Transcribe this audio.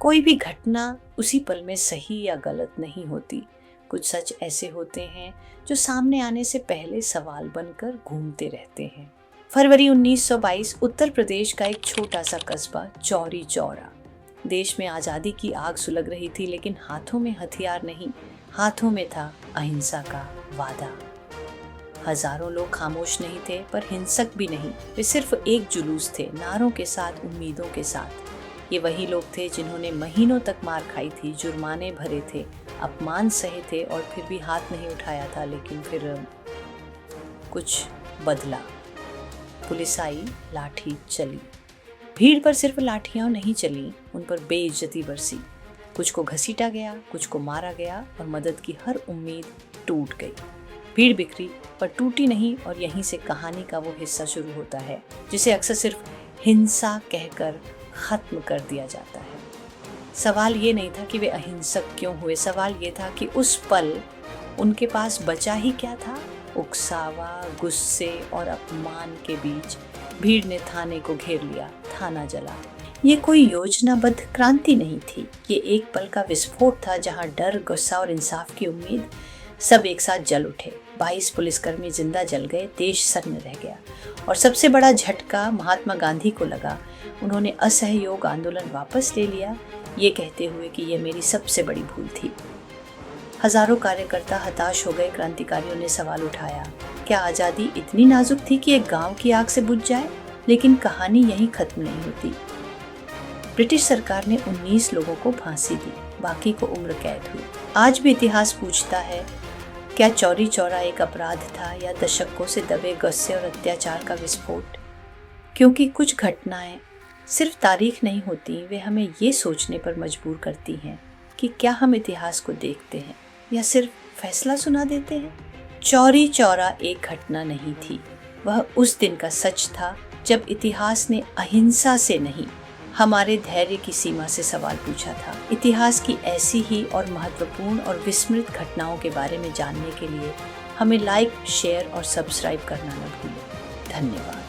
कोई भी घटना उसी पल में सही या गलत नहीं होती। कुछ सच ऐसे होते हैं जो सामने आने से पहले सवाल बनकर घूमते रहते हैं। फरवरी 1922 उत्तर प्रदेश का एक छोटा सा कस्बा चौरी चौरा। देश में आज़ादी की आग सुलग रही थी, लेकिन हाथों में हथियार नहीं, हाथों में था अहिंसा का वादा। हजारों लोग खामोश नहीं थे, पर हिंसक भी नहीं। वे सिर्फ एक जुलूस थे, नारों के साथ, उम्मीदों के साथ। ये वही लोग थे जिन्होंने महीनों तक मार खाई थी, जुर्माने भरे थे, अपमान सहे थे और फिर भी हाथ नहीं उठाया था। लेकिन फिर कुछ बदला। पुलिस आई, लाठी चली। भीड़ पर सिर्फ लाठियां नहीं चली, उन पर बेइज्जती बरसी। कुछ को घसीटा गया, कुछ को मारा गया और मदद की हर उम्मीद टूट गई। भीड़ बिखरी पर टूटी नहीं, और यहीं से कहानी का वो हिस्सा शुरू होता है जिसे अक्सर सिर्फ हिंसा कहकर खत्म कर दिया जाता है। सवाल ये नहीं था कि वे अहिंसक क्यों हुए, सवाल ये था कि उस पल उनके पास बचा ही क्या था। उकसावा, गुस्से और अपमान के बीच भीड़ ने थाने को घेर लिया, थाना जला। ये कोई योजनाबद्ध क्रांति नहीं थी, ये एक पल का विस्फोट था जहां डर, गुस्सा और इंसाफ की उम्मीद सब एक साथ जल उठे। 22 पुलिसकर्मी जिंदा जल गए, देश सन्न रह गया। और सबसे बड़ा झटका महात्मा गांधी को लगा। उन्होंने असहयोग आंदोलन वापस ले लिया, ये कहते हुए कि ये मेरी सबसे बड़ी भूल थी। हजारों कार्यकर्ता हताश हो गए। क्रांतिकारियों ने सवाल उठाया, क्या आज़ादी इतनी नाजुक थी कि एक गांव की आग से बुझ जाए? लेकिन कहानी यहीं खत्म नहीं होती। ब्रिटिश सरकार ने 19 लोगों को फांसी दी, बाकी को उम्र कैद हुई। आज भी इतिहास पूछता है, क्या चौरी चौरा एक अपराध था या दशकों से दबे गुस्से और अत्याचार का विस्फोट? क्योंकि कुछ घटनाएं सिर्फ तारीख नहीं होती, वे हमें ये सोचने पर मजबूर करती हैं कि क्या हम इतिहास को देखते हैं या सिर्फ फैसला सुना देते हैं। चौरी चौरा एक घटना नहीं थी, वह उस दिन का सच था जब इतिहास ने अहिंसा से नहीं, हमारे धैर्य की सीमा से सवाल पूछा था। इतिहास की ऐसी ही और महत्वपूर्ण और विस्मृत घटनाओं के बारे में जानने के लिए हमें लाइक, शेयर और सब्सक्राइब करना न भूलें। धन्यवाद।